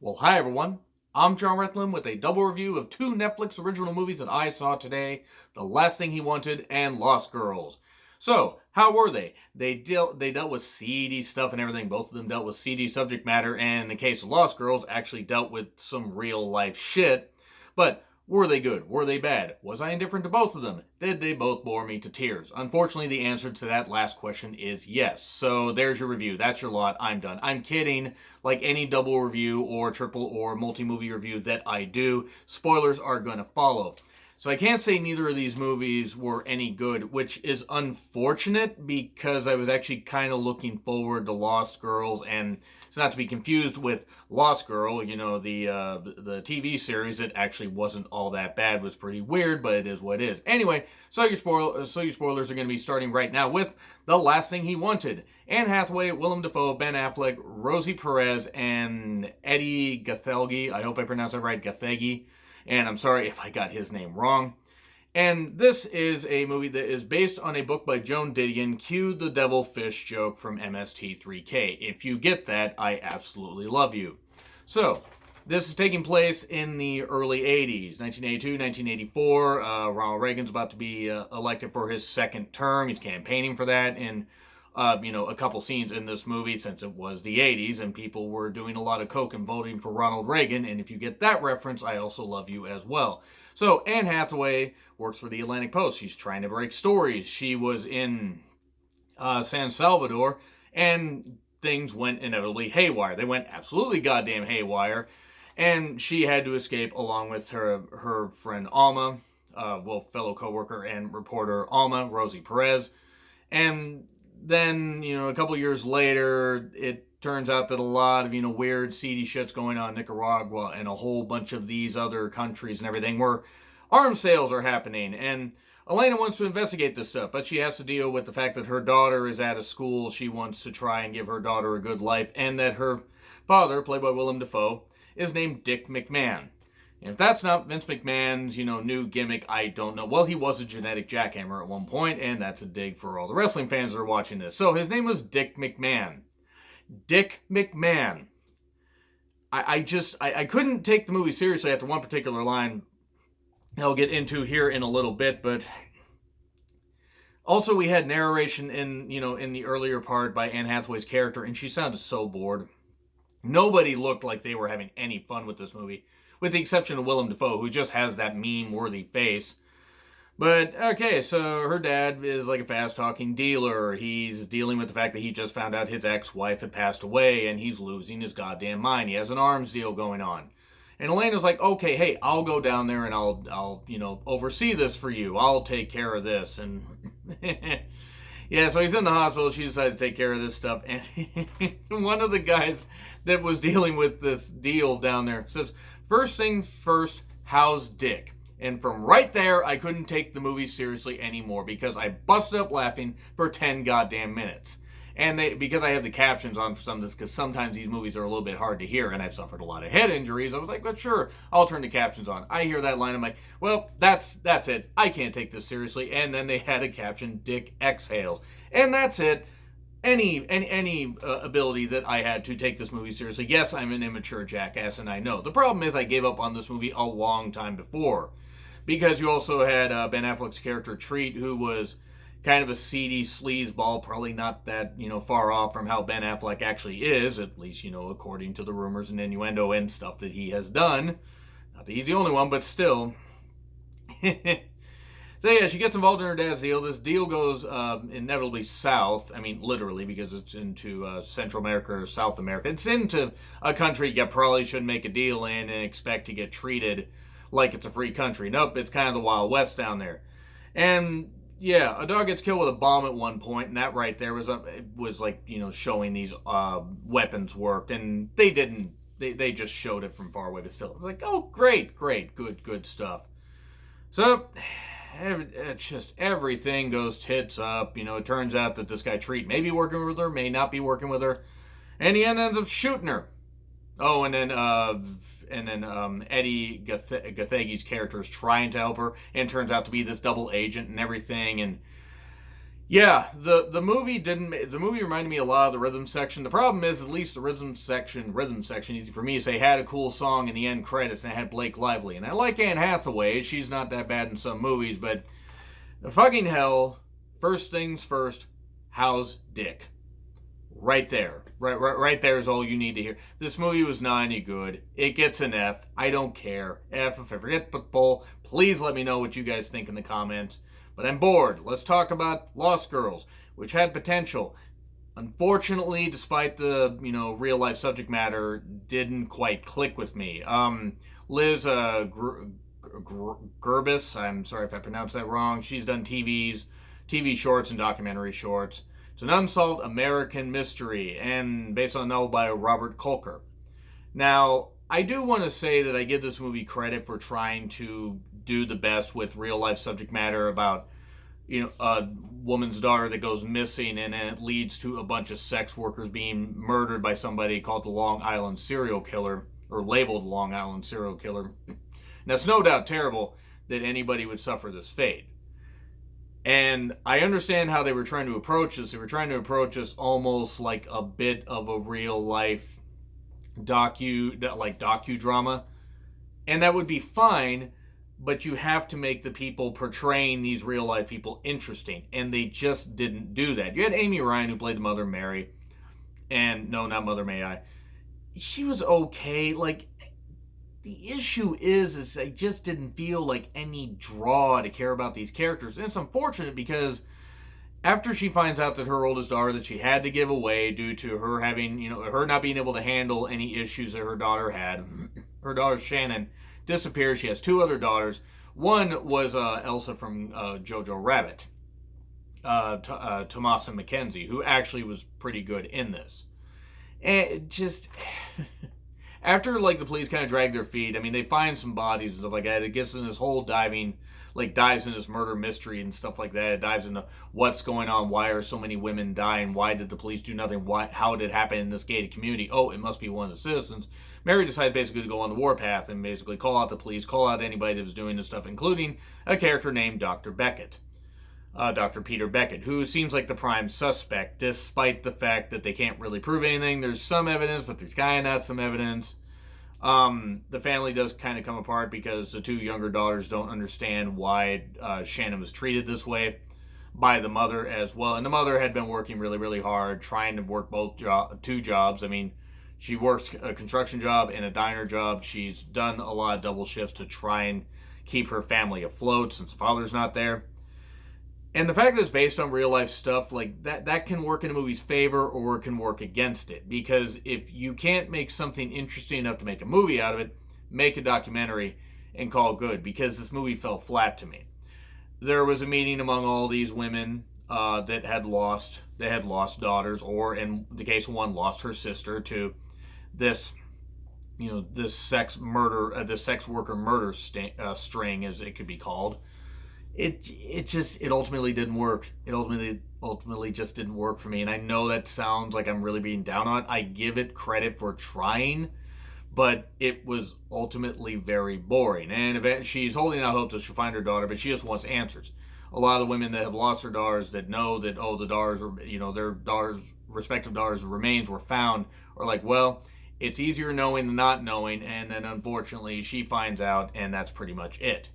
Well, hi everyone. I'm John Rethlin with a double review of two Netflix original movies that I saw today, The Last Thing He Wanted and Lost Girls. So, how were they? They dealt with seedy stuff and everything. Both of them dealt with seedy subject matter, and in the case of Lost Girls, actually dealt with some real life shit. But were they good? Were they bad? Was I indifferent to both of them? Did they both bore me to tears? Unfortunately, the answer to that last question is yes. So there's your review. That's your lot. I'm done. I'm kidding. Like any double review or triple or multi-movie review that I do, spoilers are going to follow. So I can't say neither of these movies were any good, which is unfortunate because I was actually kind of looking forward to Lost Girls, and it's not to be confused with Lost Girl, the TV series. It actually wasn't all that bad. It was pretty weird, but it is what it is. Anyway, so your spoilers are going to be starting right now with The Last Thing He Wanted. Anne Hathaway, Willem Dafoe, Ben Affleck, Rosie Perez, and Eddie Gathegi. I hope I pronounced that right, Gathegi. And I'm sorry if I got his name wrong. And this is a movie that is based on a book by Joan Didion, cue the devil fish joke from MST3K. If you get that, I absolutely love you. So, this is taking place in the early 80s, 1982, 1984. Ronald Reagan's about to be elected for his second term. He's campaigning for that, and a couple scenes in this movie, since it was the 80s and people were doing a lot of coke and voting for Ronald Reagan. And if you get that reference, I also love you as well. So Anne Hathaway works for the Atlantic Post. She's trying to break stories. She was in San Salvador, and things went inevitably haywire. They went absolutely goddamn haywire, and she had to escape along with her friend Alma, fellow coworker and reporter Alma, Rosie Perez. And then, a couple years later, it turns out that a lot of, weird, seedy shit's going on in Nicaragua and a whole bunch of these other countries and everything where arms sales are happening. And Elena wants to investigate this stuff, but she has to deal with the fact that her daughter is at a school. She wants to try and give her daughter a good life, and that her father, played by Willem Dafoe, is named Dick McMahon. And if that's not Vince McMahon's, new gimmick, I don't know. Well, he was a genetic jackhammer at one point, and that's a dig for all the wrestling fans that are watching this. So his name was Dick McMahon. Dick McMahon. I couldn't take the movie seriously after one particular line I'll get into here in a little bit, but also we had narration in the earlier part by Anne Hathaway's character, and she sounded so bored. Nobody looked like they were having any fun with this movie, with the exception of Willem Dafoe, who just has that meme-worthy face. But, okay, so her dad is like a fast-talking dealer. He's dealing with the fact that he just found out his ex-wife had passed away, and he's losing his goddamn mind. He has an arms deal going on. And Elena's like, okay, hey, I'll go down there and I'll oversee this for you. I'll take care of this. And yeah, so he's in the hospital. She decides to take care of this stuff. And one of the guys that was dealing with this deal down there says, first thing first, how's Dick? And from right there, I couldn't take the movie seriously anymore because I busted up laughing for 10 goddamn minutes. And because I have the captions on for some of this, because sometimes these movies are a little bit hard to hear, and I've suffered a lot of head injuries, I was like, but sure, I'll turn the captions on. I hear that line, I'm like, well, that's it. I can't take this seriously. And then they had a caption, Dick exhales. And that's it. Any ability that I had to take this movie seriously. Yes, I'm an immature jackass, and I know. The problem is I gave up on this movie a long time before. Because you also had Ben Affleck's character, Treat, who was kind of a seedy sleazeball, probably not that, far off from how Ben Affleck actually is, at least, according to the rumors and innuendo and stuff that he has done. Not that he's the only one, but still. So yeah, she gets involved in her dad's deal. This deal goes inevitably south. I mean, literally, because it's into Central America or South America. It's into a country you probably shouldn't make a deal in and expect to get treated like it's a free country. Nope, it's kind of the Wild West down there. And yeah, a dog gets killed with a bomb at one point, and that right there was like, showing these weapons worked, and they didn't. They just showed it from far away, but still, it's like, oh, great, good stuff. So, just everything goes tits up. It turns out that this guy Treat may be working with her, may not be working with her, and he ends up shooting her. Oh, and then Eddie Gathegi's character is trying to help her, and turns out to be this double agent and everything. And Yeah, the movie didn't. The movie reminded me a lot of the rhythm section. The problem is, at least the rhythm section, easy for me to say, had a cool song in the end credits, and it had Blake Lively. And I like Anne Hathaway; she's not that bad in some movies, but fucking hell. First things first. How's Dick? Right there, right there is all you need to hear. This movie was not any good. It gets an F. I don't care. F if I forget the poll. Please let me know what you guys think in the comments. But I'm bored. Let's talk about Lost Girls, which had potential. Unfortunately, despite the real life subject matter, didn't quite click with me. Liz Gerbis, I'm sorry if I pronounced that wrong. She's done TV shorts and documentary shorts. It's an unsolved American mystery and based on a novel by Robert Kolker. Now, I do want to say that I give this movie credit for trying to do the best with real life subject matter about a woman's daughter that goes missing and then it leads to a bunch of sex workers being murdered by somebody called the Long Island serial killer, or labeled Long Island serial killer. Now, it's no doubt terrible that anybody would suffer this fate. And I understand how they were trying to approach this. They were trying to approach this almost like a bit of a real life docudrama. And that would be fine, but you have to make the people portraying these real life people interesting. And they just didn't do that. You had Amy Ryan, who played the Mother Mary. And no, not Mother May I. She was okay. Like, the issue is I just didn't feel like any draw to care about these characters. And it's unfortunate because after she finds out that her oldest daughter that she had to give away due to her having, her not being able to handle any issues that her daughter had, her daughter Shannon disappears. She has two other daughters. One was Elsa from Jojo Rabbit, Tomasa McKenzie, who actually was pretty good in this. And it just... After, the police kind of drag their feet, I mean, they find some bodies and stuff like that. It gets in this whole dives in this murder mystery and stuff like that. It dives into what's going on. Why are so many women dying? Why did the police do nothing? How did it happen in this gated community? Oh, it must be one of the citizens. Mary decides basically to go on the warpath and basically call out the police, call out anybody that was doing this stuff, including a character named Dr. Beckett. Dr. Peter Beckett, who seems like the prime suspect, despite the fact that they can't really prove anything. There's some evidence, but there's kind of not some evidence. The family does kind of come apart because the two younger daughters don't understand why Shannon was treated this way by the mother as well. And the mother had been working really, really hard, trying to work two jobs. I mean, she works a construction job and a diner job. She's done a lot of double shifts to try and keep her family afloat since the father's not there. And the fact that it's based on real life stuff, that can work in a movie's favor or it can work against it. Because if you can't make something interesting enough to make a movie out of it, make a documentary and call it good. Because this movie fell flat to me. There was a meeting among all these women that had lost daughters, or in the case of one, lost her sister to this, this sex worker murder string, as it could be called. It ultimately didn't work. It ultimately just didn't work for me. And I know that sounds like I'm really being down on it. I give it credit for trying, but it was ultimately very boring. And she's holding out hope that she'll find her daughter, but she just wants answers. A lot of the women that have lost their daughters that know that, the daughters were, their respective daughters' remains were found, are like, well, it's easier knowing than not knowing. And then unfortunately she finds out, and that's pretty much it.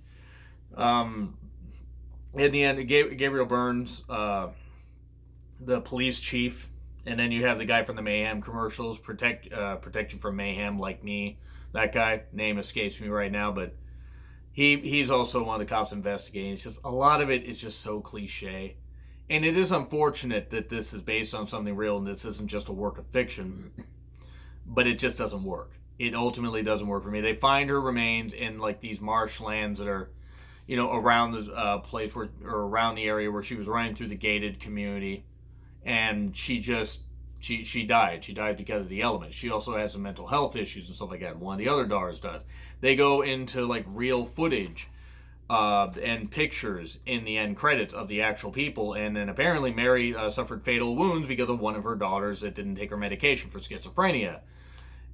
In the end, Gabriel Byrne's the police chief, and then you have the guy from the Mayhem commercials, protect you from mayhem, like me. That guy, name escapes me right now, but he's also one of the cops investigating. It's just a lot of it is just so cliche, and it is unfortunate that this is based on something real and this isn't just a work of fiction. But it just doesn't work. It ultimately doesn't work for me. They find her remains in these marshlands that are, around the place or around the area where she was running through the gated community, and she died. She died because of the elements. She also has some mental health issues and stuff like that. One of the other daughters does. They go into real footage and pictures in the end credits of the actual people, and then apparently Mary suffered fatal wounds because of one of her daughters that didn't take her medication for schizophrenia.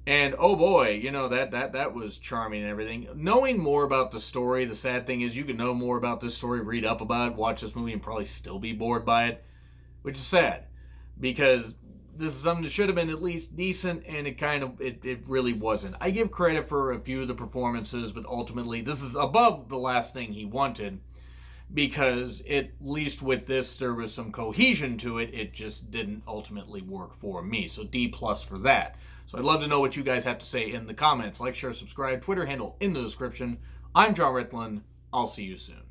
And oh boy, that was charming and everything. Knowing more about the story, the sad thing is you can know more about this story, read up about it, watch this movie, and probably still be bored by it. which is sad because this is something that should have been at least decent, and it really wasn't. I give credit for a few of the performances, but ultimately this is above the last thing he wanted, because at least with this there was some cohesion to it. It just didn't ultimately work for me. So D plus for that. So I'd love to know what you guys have to say in the comments. Like, share, subscribe, Twitter handle in the description. I'm John Ritlin. I'll see you soon.